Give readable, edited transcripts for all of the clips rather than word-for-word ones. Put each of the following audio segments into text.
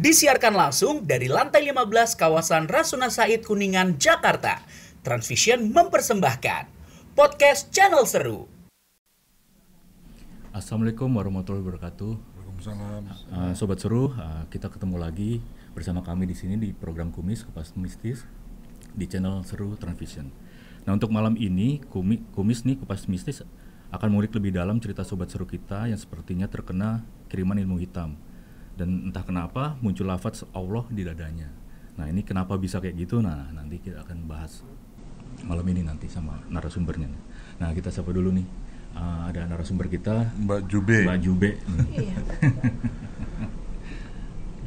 Disiarkan langsung dari lantai 15 kawasan Rasuna Said Kuningan, Jakarta. Transvision mempersembahkan podcast Channel Seru. Assalamualaikum warahmatullahi wabarakatuh. Waalaikumsalam. Sobat Seru, kita ketemu lagi bersama kami di sini di program Kumis Kupas Mistis di Channel Seru Transvision. Nah, untuk malam ini Kumis nih Kupas Mistis akan mengulik lebih dalam cerita Sobat Seru kita yang sepertinya terkena kiriman ilmu hitam. Dan entah kenapa muncul lafaz Allah di dadanya. Nah, ini kenapa bisa kayak gitu? Nah, nanti kita akan bahas malam ini nanti sama narasumbernya. Nah, kita sapa dulu nih. Ada narasumber kita, Mbak Jube. Mbak Jube. Iya.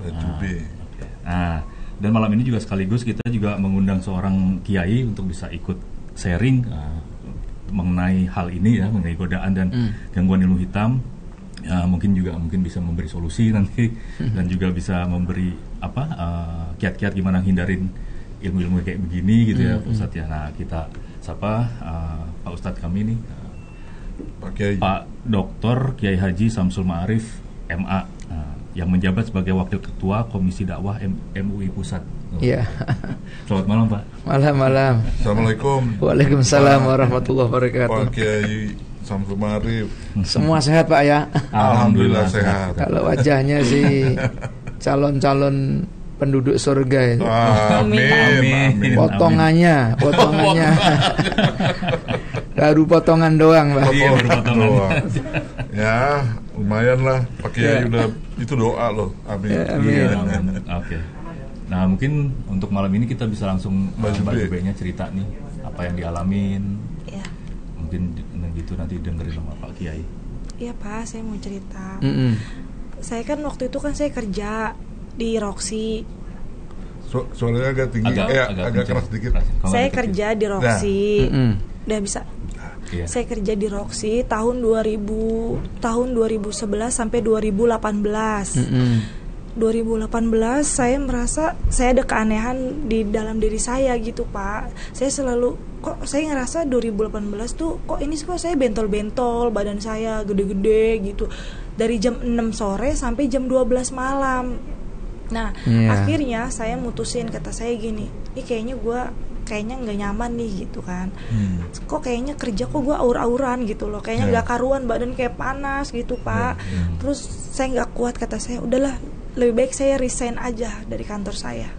Mbak Jube. Okay. Dan malam ini juga sekaligus kita juga mengundang seorang kiai untuk bisa ikut sharing mengenai hal ini ya, mengenai godaan dan gangguan ilmu hitam. Mungkin bisa memberi solusi nanti dan juga bisa memberi kiat-kiat gimana hindarin ilmu-ilmu kayak begini gitu ya Pak Ustadz ya. Nah, kita sapa Pak Ustadz kami nih, Pak Kiai. Pak Dr. Kiai Haji Samsul Ma'arif MA yang menjabat sebagai Wakil Ketua Komisi Dakwah MUI Pusat. Iya. Selamat malam Pak. Malam. Assalamualaikum. Waalaikumsalam warahmatullahi wabarakatuh. Pak Kiai Samsul Ma'arif. Semua sehat Pak ya? Alhamdulillah sehat. Kalau wajahnya sih calon-calon penduduk surga itu. Amin. Potongannya baru potongan doang Pak. Iya, baru potongan. Ya, lumayan lah. Pak Kiai udah itu doa loh. Amin. Ya, amin. Oke. Nah, mungkin untuk malam ini kita bisa langsung Mbak Mbak Jube. Jube-nya cerita nih apa yang dialamin. Iya. Mungkin gitu nanti dengerin sama Pak Kiai. Iya Pak, saya mau cerita. Mm-mm. Saya kan waktu itu saya kerja di Roxy. Suaranya agak tinggi, agak keras dikit. Saya kerja di Roxy. Mm-mm. Udah bisa. Iya. Saya kerja di Roxy tahun 2011 sampai 2018. Mm-mm. 2018 saya merasa saya ada keanehan di dalam diri saya gitu Pak. Saya selalu saya ngerasa 2018 tuh kok saya bentol-bentol, badan saya gede-gede gitu. Dari jam 6 sore sampai jam 12 malam. Nah, akhirnya saya mutusin, kata saya gini, ini kayaknya nggak nyaman nih gitu kan. Kok kayaknya kerja gue aur-auran gitu loh. Kayaknya nggak karuan, badan kayak panas gitu Pak. Terus saya nggak kuat, kata saya, udahlah lebih baik saya resign aja dari kantor saya.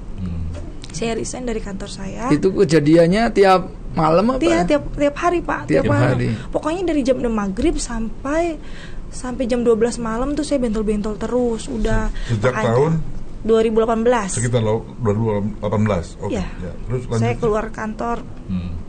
Saya resign dari kantor saya. Itu kejadiannya tiap malam apa? Tiap hari Pak. Tiap hari. Pokoknya dari jam 6 maghrib sampai jam 12 malam tuh saya bentol-bentol terus. Udah. Sejak tahun 2018. sekitar 2018. Oke. Ya. Terus lanjut. Saya keluar kantor.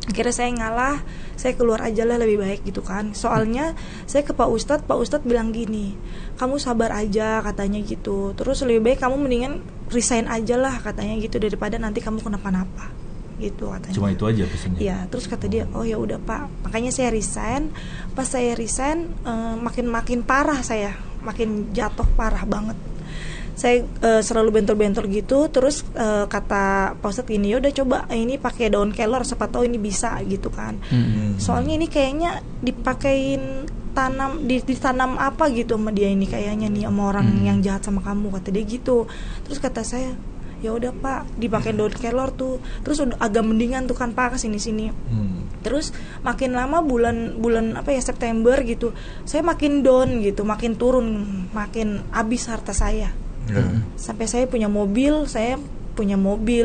Akhirnya saya ngalah, saya keluar aja lah lebih baik gitu kan. Soalnya saya ke Pak Ustadz bilang gini, kamu sabar aja katanya gitu. Terus lebih baik kamu mendingan resign aja lah katanya gitu, daripada nanti kamu kenapa-napa gitu katanya. Cuma itu aja pesannya. Iya, terus kata dia, oh ya udah Pak. Makanya saya resign. Pas saya resign makin parah saya, makin jatuh parah banget. Saya selalu bentol-bentol gitu. Terus kata Pak Ustadz gini, udah coba ini pakai daun kelor, siapa tahu ini bisa gitu kan. Soalnya ini kayaknya dipakein ditanam apa gitu sama dia ini kayaknya nih, sama orang yang jahat sama kamu, kata dia gitu. Terus kata saya, ya udah Pak, dipakai daun kelor tuh. Terus udah agak mendingan tuh kan Pak, kesini-sini. Terus makin lama bulan September gitu, saya makin down gitu, makin turun, makin habis harta saya. Sampai saya punya mobil,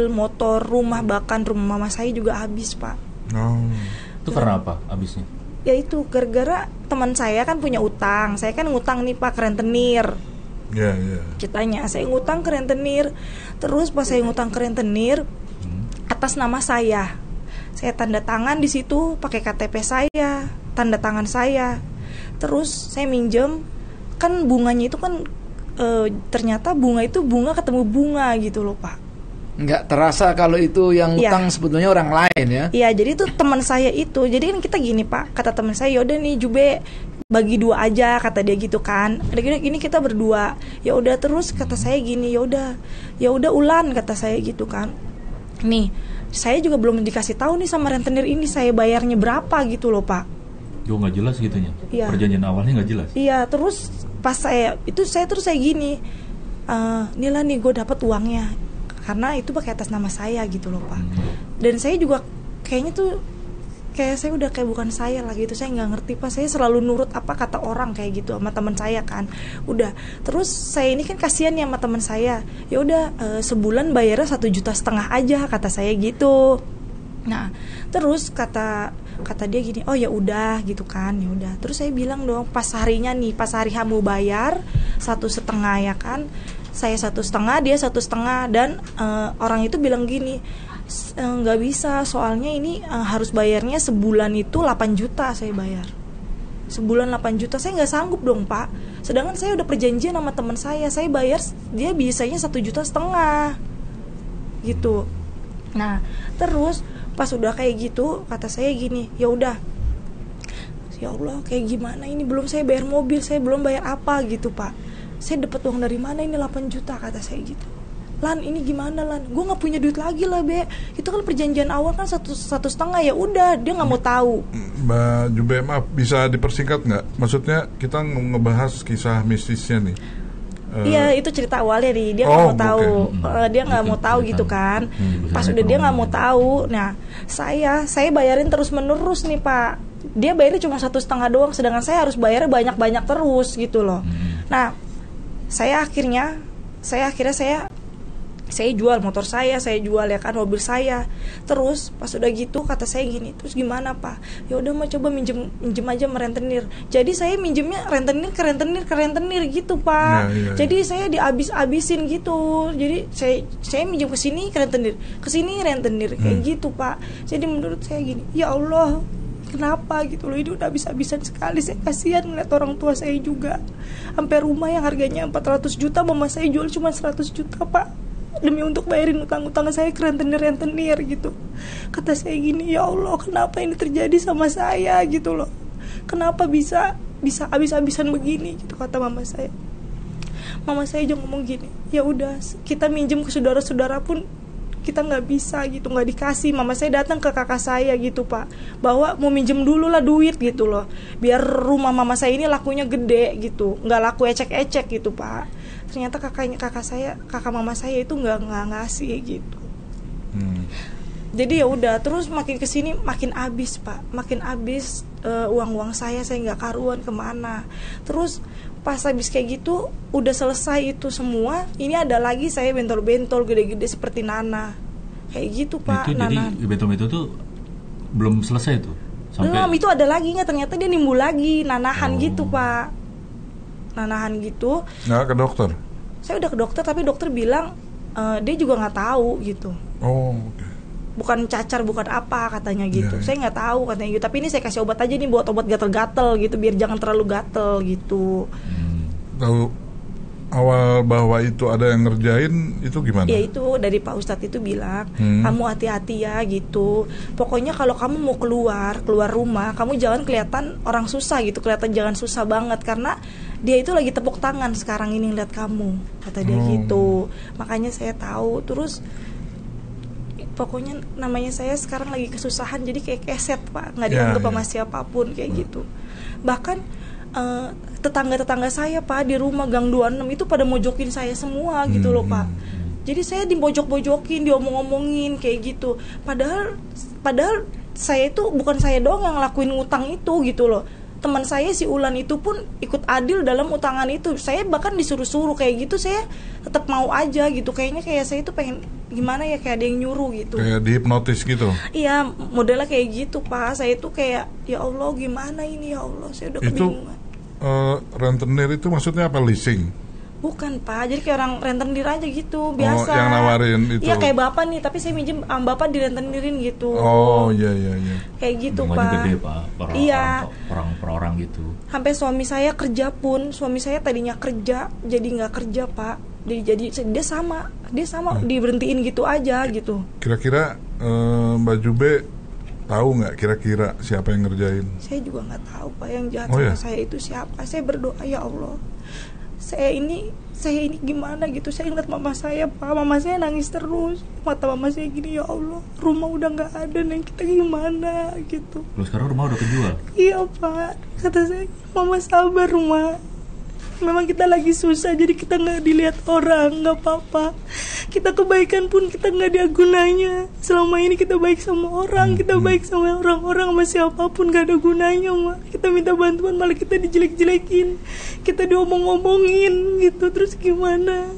motor, rumah, bahkan rumah mama saya juga habis Pak. Itu karena apa habisnya? Ya itu gara-gara teman saya kan punya utang. Saya kan ngutang nih Pak ke rentenir. Ceritanya saya ngutang ke rentenir. Terus pas saya ngutang ke rentenir atas nama saya tanda tangan di situ pakai KTP saya, tanda tangan saya. Terus saya minjem, kan bunganya itu kan ternyata bunga itu bunga ketemu bunga gitu loh Pak. Nggak terasa kalau itu yang utang sebetulnya orang lain ya. Iya, jadi itu teman saya itu. Jadi kan kita gini Pak, kata teman saya, yaudah nih Jube bagi 2 aja, kata dia gitu kan. Ada gini kita berdua. Ya udah, terus kata saya gini, ya udah Ulan, kata saya gitu kan. Nih, saya juga belum dikasih tahu nih sama rentenir ini saya bayarnya berapa gitu loh Pak. Yo nggak jelas gitunya. Iya. Perjanjian awalnya nggak jelas. Iya, terus pas saya terus saya gini, Inilah nih gue dapat uangnya, karena itu pakai atas nama saya gitu loh Pak. Dan saya juga kayaknya tuh kayak saya udah kayak bukan saya lah gitu, saya nggak ngerti Pak, saya selalu nurut apa kata orang kayak gitu sama teman saya kan. Udah, terus saya ini kan kasihan ya sama teman saya, ya udah sebulan bayarnya 1,5 juta aja kata saya gitu. Nah terus kata dia gini, oh ya udah gitu kan, ya udah. Terus saya bilang dong pas harinya nih, pas hari kamu bayar 1,5 ya kan, saya 1,5 dia 1,5, dan orang itu bilang gini, nggak bisa soalnya ini harus bayarnya sebulan itu 8 juta saya bayar, sebulan 8 juta saya nggak sanggup dong Pak, sedangkan saya udah perjanjian sama teman saya bayar dia biasanya 1,5 juta gitu. Nah terus pas udah kayak gitu kata saya gini, ya udah ya Allah kayak gimana ini, belum saya bayar mobil, saya belum bayar apa gitu Pak, saya dapat uang dari mana ini 8 juta kata saya gitu. Lan ini gimana Lan, gue nggak punya duit lagi lah Be, itu kan perjanjian awal kan 1,5, ya udah dia nggak mau tahu. Mbak Jube, maaf bisa dipersingkat nggak, maksudnya kita ngebahas kisah mistisnya nih. Iya itu cerita awalnya nih, dia nggak mau tahu, dia nggak mau tahu gitu kan. Pas udah dia nggak mau tahu, nah saya bayarin terus menerus nih Pak, dia bayarnya cuma 1,5 doang, sedangkan saya harus bayarnya banyak terus gitu loh. Nah saya akhirnya saya jual motor saya jual ya kan mobil saya. Terus pas udah gitu kata saya gini, terus gimana Pak? Ya udah mau coba minjem aja sama rentenir. Jadi saya minjemnya rentenir ke rentenir gitu Pak. Jadi saya dihabis-habisin gitu. Jadi saya minjem ke sini ke sini rentenir kayak gitu Pak. Jadi menurut saya gini, ya Allah kenapa gitu loh, ini udah habis-habisan sekali. Saya kasihan melihat orang tua saya juga, sampai rumah yang harganya 400 juta mama saya jual cuma 100 juta Pak, demi untuk bayarin utang-utang saya ke rentenir gitu. Kata saya gini, ya Allah kenapa ini terjadi sama saya gitu loh, kenapa bisa habis-habisan begini gitu. Kata mama saya juga ngomong gini, ya udah kita minjem ke saudara-saudara pun kita nggak bisa gitu, nggak dikasih. Mama saya datang ke kakak saya gitu Pak, bahwa mau minjem dulu lah duit gitu loh, biar rumah mama saya ini lakunya gede gitu, nggak laku ecek-ecek gitu Pak. Ternyata kakak mama saya itu nggak ngasih gitu. Jadi ya udah, terus makin kesini makin habis Pak, makin habis uang saya nggak karuan kemana. Terus pas habis kayak gitu udah selesai itu semua, ini ada lagi saya bentol-bentol gede-gede seperti Nana kayak gitu Pak. Itu Nana. Jadi bentol-bentol tuh belum selesai tuh sampai belum, itu ada lagi nggak, ternyata dia nimbul lagi nanahan gitu Pak, nanahan gitu. Nggak ke dokter? Saya udah ke dokter, tapi dokter bilang dia juga nggak tahu gitu. Okay. Bukan cacar, bukan apa katanya gitu. Saya nggak tahu katanya gitu. Tapi ini saya kasih obat aja nih, buat obat gatel-gatel gitu, biar jangan terlalu gatel gitu. Tahu awal bahwa itu ada yang ngerjain itu gimana? Ya itu dari Pak Ustadz itu bilang, kamu hati-hati ya gitu. Pokoknya kalau kamu mau keluar rumah, kamu jangan kelihatan orang susah gitu, kelihatan jangan susah banget, karena dia itu lagi tepuk tangan sekarang ini ngeliat kamu, kata dia gitu. Makanya saya tahu. Terus pokoknya namanya saya sekarang lagi kesusahan, jadi kayak keset Pak, nggak dianggap sama siapapun kayak gitu. Bahkan tetangga-tetangga saya Pak di rumah gang 26 itu pada mojokin saya semua gitu loh Pak. Jadi saya dipojok-pojokin, diomong-omongin kayak gitu. Padahal saya itu bukan saya doang yang ngelakuin utang itu gitu loh. Teman saya si Ulan itu pun ikut adil dalam utangan itu. Saya bahkan disuruh-suruh kayak gitu, saya tetap mau aja gitu. Kayaknya kayak saya itu pengen gimana ya, kayak ada yang nyuruh gitu. Kayak dihipnotis gitu. Iya, modelnya kayak gitu Pak. Saya itu kayak ya Allah gimana ini ya Allah, saya udah kebingungan. Rentenir itu maksudnya apa, leasing? Bukan Pak, jadi kayak orang rentenir aja gitu, biasa. Yang nawarin itu. Iya kayak bapak nih, tapi saya minjem bapak direntenirin gitu. Iya. Kayak gitu Pak. Pak. Gede Pak, per orang gitu. Sampai suami saya kerja pun, suami saya tadinya kerja, jadi nggak kerja Pak. Jadi dia sama diberhentiin gitu aja gitu. Kira-kira Mbak Jube tahu nggak kira-kira siapa yang ngerjain? Saya juga nggak tahu Pak, yang jahat sama saya itu siapa. Saya berdoa, ya Allah, saya ini gimana gitu. Saya ingat mama saya Pak, mama saya nangis terus, mata mama saya gini, ya Allah rumah udah nggak ada nih, kita gimana gitu. Loh sekarang rumah udah kejual? Iya Pak, kata saya, mama sabar rumah, Memang kita lagi susah, jadi kita nggak dilihat orang, nggak apa-apa. Kita kebaikan pun kita nggak ada gunanya. Selama ini kita baik sama orang, kita baik sama orang-orang, sama siapapun nggak ada gunanya, Ma. Kita minta bantuan malah kita dijelek-jelekin, kita diomong-omongin gitu. Terus gimana?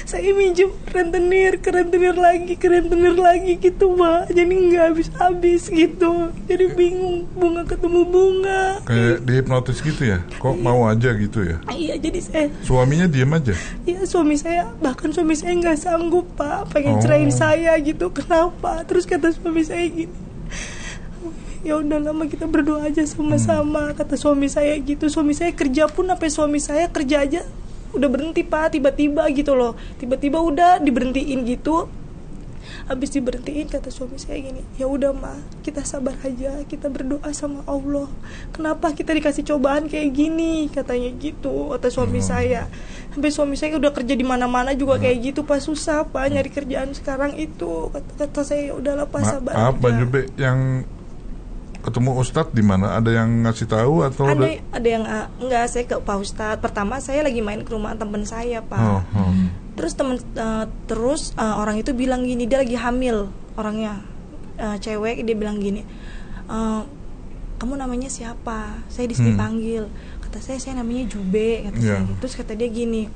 Saya minjem rentenir lagi gitu, Ma. Jadi nggak habis-habis gitu. Jadi bingung, bunga ketemu bunga. Kayak dihipnotis gitu ya? Kok mau aja gitu ya? Iya, jadi saya. Suaminya diem aja? Iya, suami saya nggak sanggup, Pak, pengen cerain saya gitu. Kenapa? Terus kata suami saya gini, ya udah lama kita berdoa aja sama-sama, kata suami saya gitu. Suami saya kerja pun sampai suami saya kerja aja udah berhenti, Pak, tiba-tiba gitu loh, tiba-tiba udah diberhentiin gitu. Habis diberhentiin kata suami saya gini, ya udah, Ma, kita sabar aja, kita berdoa sama Allah. Kenapa kita dikasih cobaan kayak gini, katanya gitu, kata suami saya. Sampai suami saya udah kerja di mana-mana juga kayak gitu, Pak, susah, Pak, nyari kerjaan sekarang itu. Kata saya, ya udahlah, Pak, sabar aja. Bang Jube, yang ketemu Ustadz di mana? Ada yang ngasih tahu atau ada yang enggak? Saya ke Pak Ustadz. Pertama saya lagi main ke rumah teman saya, Pak. Terus orang itu bilang gini, dia lagi hamil orangnya, cewek. Dia bilang gini, kamu namanya siapa? Saya di sini panggil. Kata saya namanya Jube, kata saya. Terus kata dia gini,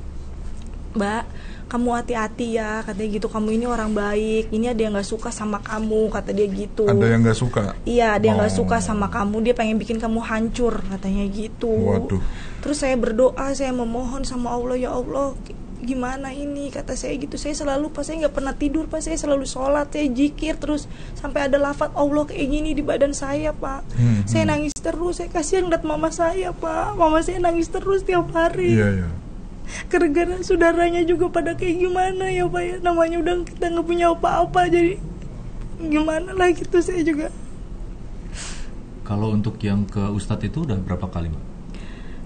Mbak, kamu hati-hati ya, katanya gitu. Kamu ini orang baik. Ini ada yang nggak suka sama kamu, kata dia gitu. Ada yang nggak suka? Iya, ada yang nggak suka sama kamu. Dia pengen bikin kamu hancur, katanya gitu. Waduh. Terus saya berdoa, saya memohon sama Allah, ya Allah, gimana ini, kata saya gitu. Saya selalu, pas saya nggak pernah tidur, pas saya selalu sholat, saya zikir terus sampai ada lafaz Allah kayak gini di badan saya, Pak. Saya nangis terus, saya kasihan lihat mama saya, Pak. Mama saya nangis terus tiap hari. Iya. Gara-gara saudaranya juga pada kayak gimana ya, Pak ya. Namanya udah kita nggak punya apa-apa, jadi gimana lah gitu. Saya juga. Kalau untuk yang ke Ustadz itu udah berapa kali, Mbak?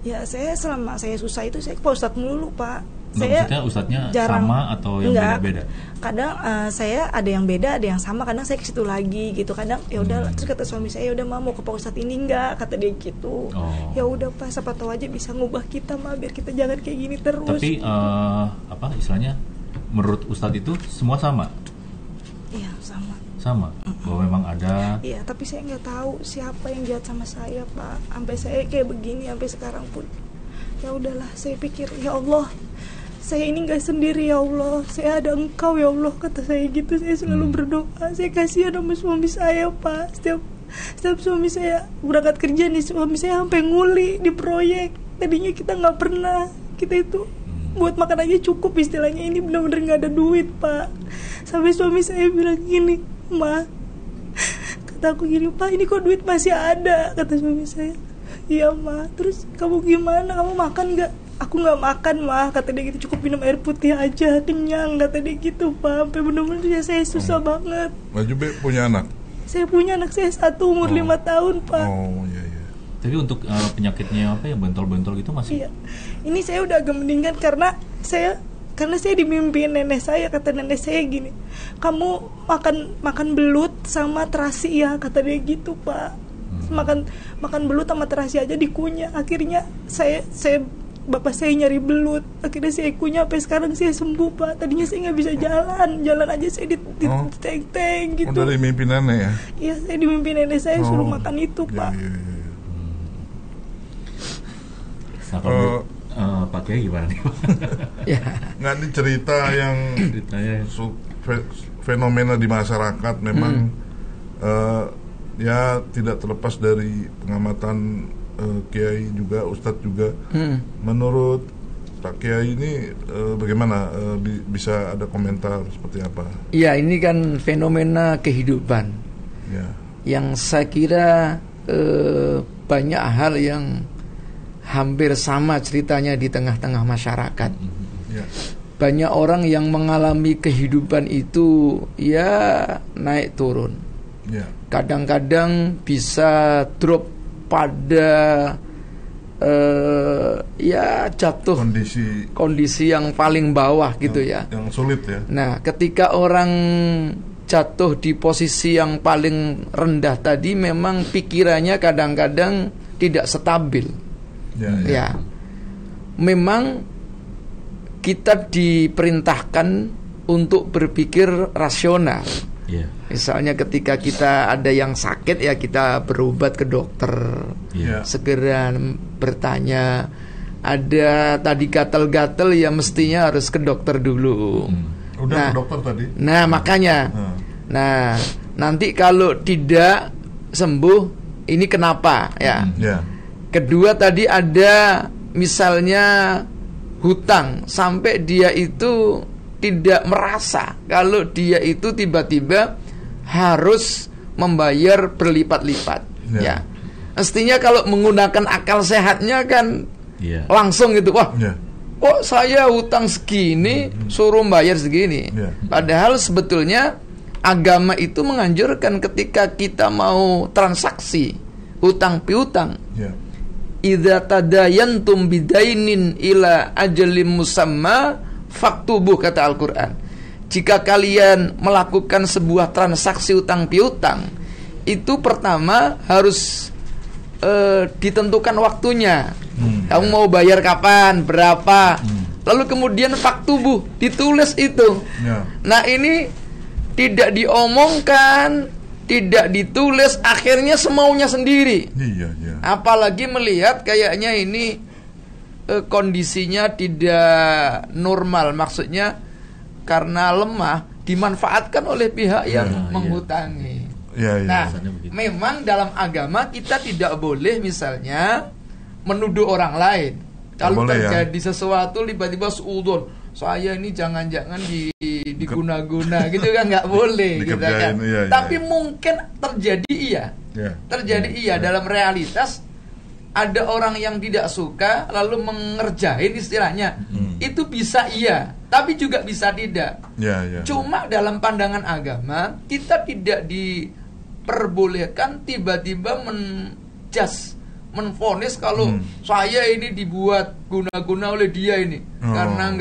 Ya, saya selama saya susah itu saya ke Ustadz mulu, Pak. Maksudnya Ustadznya sama atau yang beda-beda? Kadang saya ada yang beda, ada yang sama. Kadang saya ke situ lagi gitu. Kadang ya udah. Terus kata suami saya, ya udah, mau ke Pak Ustadz ini enggak, kata dia gitu. Ya udah, Pak, siapa tahu aja bisa ngubah kita, Ma, biar kita jangan kayak gini terus. Tapi istilahnya menurut Ustadz itu semua sama? Iya, sama. Bahwa memang ada. Iya, tapi saya nggak tahu siapa yang jahat sama saya, Pak. Sampai saya kayak begini sampai sekarang pun. Ya udahlah, saya pikir, ya Allah, saya ini nggak sendiri, ya Allah, saya ada Engkau, ya Allah, kata saya gitu. Saya selalu berdoa. Saya kasihan sama suami saya, Pak. Setiap suami saya berangkat kerja nih, suami saya sampai nguli di proyek. Tadinya kita nggak pernah, kita itu buat makan aja cukup istilahnya. Ini benar-benar nggak ada duit, Pak. Sampai suami saya bilang gini, Ma, kata aku gini, Pak, ini kok duit masih ada, kata suami saya. Iya, Ma. Terus kamu gimana, kamu makan nggak? Aku nggak makan, Ma, kata dia gitu. Cukup minum air putih aja, kenyang, kata dia gitu, Pak. Sampai benar-benar ya saya susah banget. Mbak Jube punya anak? Saya punya anak, saya 1 umur 5 tahun, Pak. Oh, iya. Tapi untuk penyakitnya apa ya, bentol-bentol gitu masih? Iya. Ini saya udah agak mendingan karena saya dimimpiin nenek saya. Kata nenek saya gini, kamu makan belut sama terasi ya, kata dia gitu, Pak. Makan belut sama terasi aja dikunyah. Akhirnya bapak saya nyari belut, akhirnya saya kunyah, sampai sekarang saya sembuh, Pak. Tadinya saya nggak bisa jalan aja saya diteng-teng gitu. Dari mimpi nenek ya? Iya, saya dimimpi nenek saya suruh makan itu, Pak. Iya. Nah, kalau Pak Kiai gimana nih, Pak? Nggak, ini cerita yang fenomena di masyarakat memang ya tidak terlepas dari pengamatan Kiai juga, Ustadz juga. Menurut Pak Kiai ini bagaimana, bisa ada komentar seperti apa? Iya, ini kan fenomena kehidupan yang saya kira banyak hal yang hampir sama ceritanya di tengah-tengah masyarakat. Banyak orang yang mengalami kehidupan itu ya naik turun. Kadang-kadang bisa drop pada ya jatuh kondisi yang paling bawah gitu yang sulit ya. Nah, ketika orang jatuh di posisi yang paling rendah tadi, memang pikirannya kadang-kadang tidak stabil. Ya. memang kita diperintahkan untuk berpikir rasional. Iya. Misalnya ketika kita ada yang sakit ya kita berobat ke dokter, Iya. segera bertanya. Ada tadi gatal-gatal ya mestinya harus ke dokter dulu. Udah ke dokter tadi. Nah makanya, nah nanti kalau tidak sembuh ini kenapa ya? Ya. Kedua tadi ada misalnya hutang sampai dia itu tidak merasa kalau dia itu tiba-tiba harus membayar berlipat-lipat. Ya. Mestinya kalau menggunakan akal sehatnya kan Iya. langsung gitu, wah, Ya. kok saya hutang segini suruh bayar segini. Ya. Padahal sebetulnya agama itu menganjurkan ketika kita mau transaksi hutang piutang, Ya. idza tadayantum bidainin ila ajalim musamma faktubuh, kata Al-Quran. Jika kalian melakukan sebuah transaksi hutang piutang, itu pertama harus ditentukan waktunya. Kamu mau bayar kapan, berapa, lalu kemudian faktubuh, ditulis itu. Ya. Nah ini tidak diomongkan, tidak ditulis, akhirnya semaunya sendiri. Iya, iya. Apalagi melihat kayaknya ini kondisinya tidak normal, maksudnya karena lemah dimanfaatkan oleh pihak yang iya. menghutangi. Iya, iya. Nah, Biasanya begitu. memang dalam agama kita tidak boleh misalnya menuduh orang lain. Kalau boleh, ya. terjadi sesuatu tiba-tiba seudon, saya ini jangan-jangan diguna-guna gitu kan, nggak boleh gitu kan. Dikerjain, iya, iya, Tapi iya. mungkin terjadi Ya. terjadi dalam realitas ada orang yang tidak suka lalu mengerjain istilahnya. Itu bisa iya, tapi juga bisa tidak. Ya, ya. Cuma dalam pandangan agama kita tidak diperbolehkan tiba-tiba menvonis kalau saya ini dibuat guna-guna oleh dia ini karena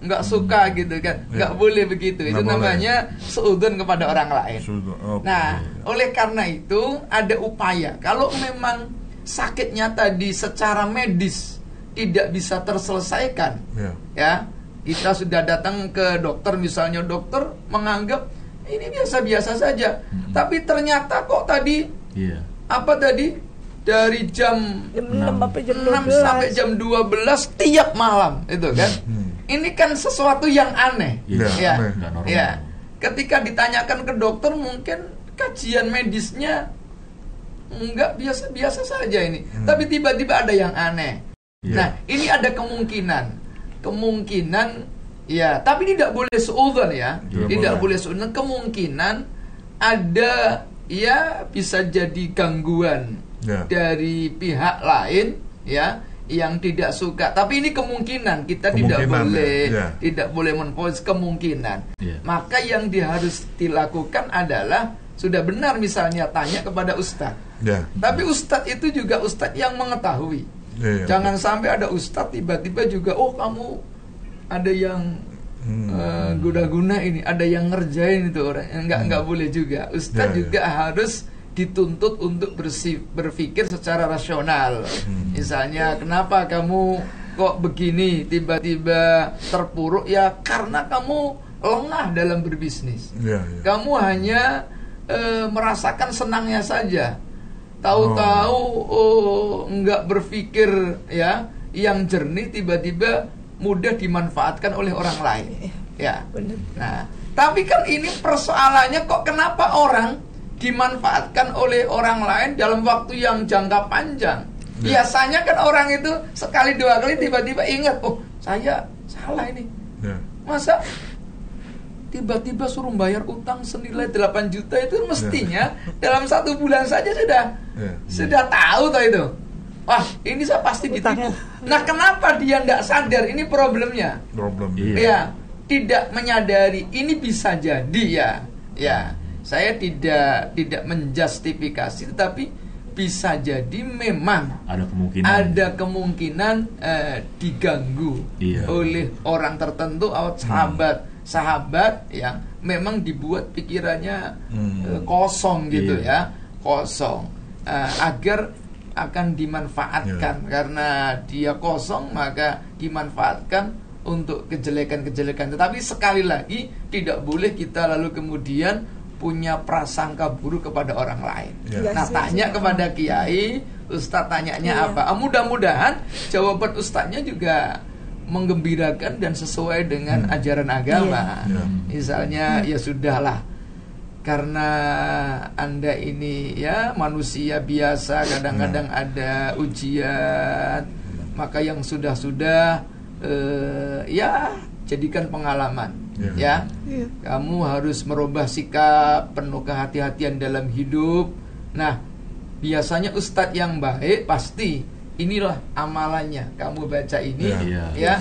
nggak suka gitu kan, nggak boleh begitu. Itu Nggak boleh. namanya seudon kepada orang lain. Sudah. Oke. Nah, oleh karena itu ada upaya. Kalau memang sakitnya tadi secara medis tidak bisa terselesaikan, ya kita sudah datang ke dokter, misalnya dokter menganggap ini biasa-biasa saja, tapi ternyata kok tadi Iya. apa tadi dari jam Jam 6 sampai jam 6 12. sampai jam 12 tiap malam itu kan. Ini kan sesuatu yang aneh. Iya, Ya. aneh. Nggak normal. Ya. Ketika ditanyakan ke dokter mungkin kajian medisnya enggak biasa-biasa saja ini. Tapi tiba-tiba ada yang aneh. Iya. Nah, ini ada kemungkinan ya, tapi tidak boleh seudon ya. Tidak boleh seudon. Kemungkinan ada ya bisa jadi gangguan Ya. dari pihak lain ya yang tidak suka. Tapi ini kemungkinan, kita tidak Kemungkinan, boleh ya. tidak boleh menvonis kemungkinan. Ya. Maka yang harus dilakukan adalah sudah benar misalnya tanya kepada ustadz. Ya. Tapi ustadz itu juga ustadz yang mengetahui. Ya, ya. Jangan sampai ada ustadz tiba-tiba juga, oh kamu ada yang guna-guna ini, ada yang ngerjain itu orang. Enggak boleh juga. Ustadz Ya, ya. juga harus dituntut untuk berpikir secara rasional. Misalnya, kenapa kamu kok begini tiba-tiba terpuruk? Ya karena kamu lengah dalam berbisnis. Ya, ya. Kamu hanya merasakan senangnya saja. Tahu-tahu enggak berpikir ya yang jernih, tiba-tiba mudah dimanfaatkan oleh orang lain. Ya. Bener. Nah, tapi kan ini persoalannya kok kenapa orang dimanfaatkan oleh orang lain dalam waktu yang jangka panjang. Biasanya kan orang itu sekali dua kali tiba-tiba ingat, oh saya salah ini. Ya. Masa tiba-tiba suruh bayar utang senilai 8 juta itu mestinya dalam 1 bulan saja sudah tahu toh itu. Wah ini saya pasti ditipu. Nah kenapa dia tidak sadar ini problemnya? Problem. Iya. Ya, tidak menyadari ini bisa jadi ya. Saya tidak menjustifikasi, tetapi bisa jadi memang ada kemungkinan diganggu Iya. oleh orang tertentu atau sahabat yang memang dibuat pikirannya kosong gitu ya, kosong agar akan dimanfaatkan. Karena dia kosong, maka dimanfaatkan untuk kejelekan-kejelekan. Tetapi sekali lagi tidak boleh kita lalu kemudian punya prasangka buruk kepada orang lain. Nah, tanya kepada kiai, ustadz tanyanya apa? Mudah-mudahan jawaban ustadznya juga menggembirakan dan sesuai dengan ajaran agama. Misalnya, ya sudahlah, karena Anda ini ya manusia biasa, kadang-kadang ada ujian, maka yang sudah-sudah ya jadikan pengalaman. Kamu harus merubah sikap, penuh kehati-hatian dalam hidup. Nah, biasanya ustadz yang baik pasti inilah amalannya. Kamu baca ini,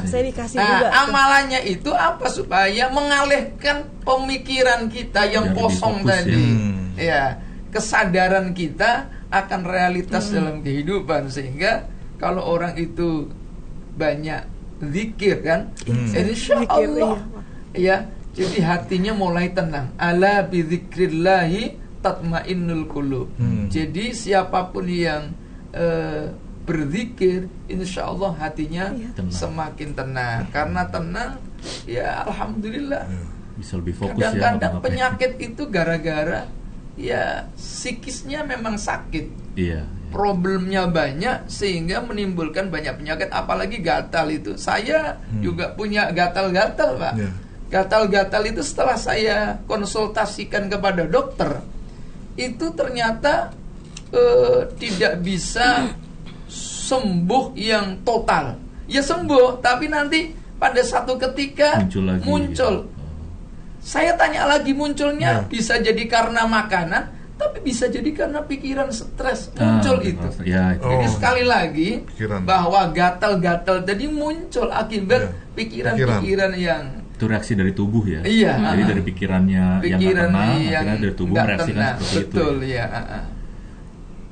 Saya dikasih nah, juga. amalannya itu apa? Supaya mengalihkan pemikiran kita yang kosong tadi. Kesadaran kita akan realitas dalam kehidupan, sehingga kalau orang itu banyak zikir kan, insya Allah jadi hatinya mulai tenang. Ala bizikrillahi tatmainnul qulub. Jadi siapapun yang berzikir, insya Allah hatinya semakin tenang. Karena tenang, ya alhamdulillah bisa lebih fokus. Kadang-kadang penyakit itu gara-gara ya psikisnya memang sakit. Problemnya banyak sehingga menimbulkan banyak penyakit, apalagi gatal itu. Saya juga punya gatal-gatal, Pak. Gatal-gatal itu setelah saya konsultasikan kepada dokter, itu ternyata tidak bisa sembuh yang total. Ya sembuh, tapi nanti pada satu ketika muncul. Saya tanya lagi, munculnya bisa jadi karena makanan, tapi bisa jadi karena pikiran stres muncul itu. Jadi sekali lagi bahwa gatal-gatal tadi muncul akibat pikiran-pikiran yang itu reaksi dari tubuh ya. Jadi dari pikirannya yang nggak tenang, akhirnya dari tubuh mereaksikan seperti betul, itu.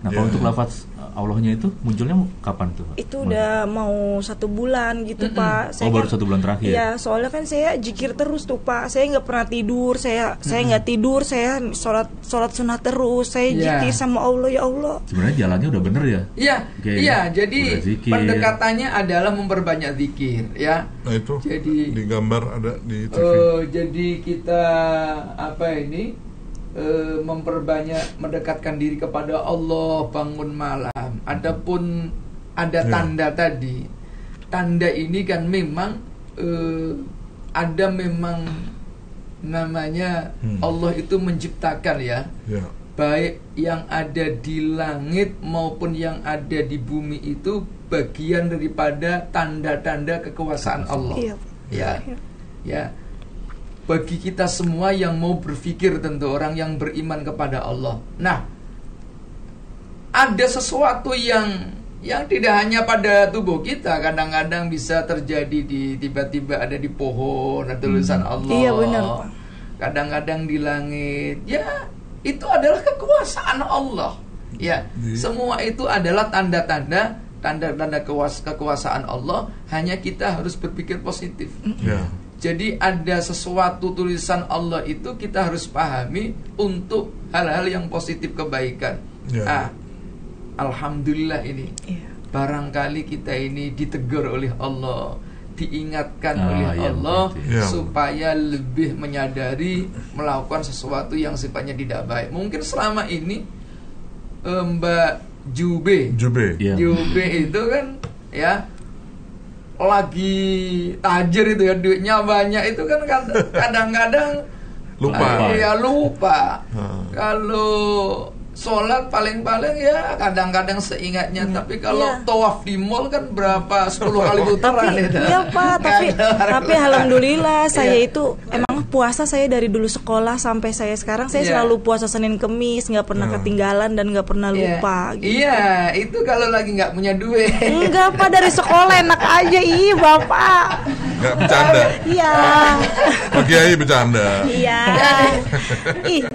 Nah, kalau untuk lafaz Allahnya itu munculnya kapan tuh? Itu udah mau 1 bulan gitu, Pak. Saya baru 1 bulan terakhir. Iya, soalnya kan saya zikir terus tuh, Pak. Saya nggak pernah tidur. Saya nggak tidur. Saya sholat sunat terus. Saya zikir sama Allah, ya Allah. Sebenarnya jalannya udah bener ya? Iya. Jadi pendekatannya adalah memperbanyak zikir, ya. Nah itu. Jadi di gambar ada di TV. Jadi kita memperbanyak mendekatkan diri kepada Allah, bangun malam. Adapun ada tanda tadi. Tanda ini kan memang ada memang namanya Allah itu menciptakan baik yang ada di langit maupun yang ada di bumi itu bagian daripada tanda-tanda kekuasaan Allah. Bagi kita semua yang mau berpikir, tentu orang yang beriman kepada Allah. Nah, ada sesuatu yang tidak hanya pada tubuh kita, kadang-kadang bisa terjadi tiba-tiba ada di pohon, ada tulisan Allah. Iya benar, Pak. Kadang-kadang di langit. Ya, itu adalah kekuasaan Allah. Ya, semua itu adalah tanda-tanda kekuasaan Allah. Hanya kita harus berpikir positif. Jadi ada sesuatu tulisan Allah itu kita harus pahami untuk hal-hal yang positif, kebaikan. Alhamdulillah ini. Barangkali kita ini ditegur oleh Allah, diingatkan oleh Allah supaya lebih menyadari melakukan sesuatu yang sifatnya tidak baik. Mungkin selama ini Mbak Jube itu kan lagi tajir itu ya, duitnya banyak itu kan kadang-kadang lupa. Kalau sholat paling-paling ya kadang-kadang seingatnya, tapi kalau tawaf di mall kan berapa 10 kali putaran itu. Iya, Pak, tapi alhamdulillah saya itu emang puasa, saya dari dulu sekolah sampai saya sekarang saya selalu puasa Senin Kemis, nggak pernah ketinggalan dan nggak pernah lupa gitu. Iya, itu kalau lagi nggak punya duit. Enggak, Pak, dari sekolah enak aja. Ih, Bapak. Nggak bercanda. Iya. Pak Kiai bercanda. Iya. Ih,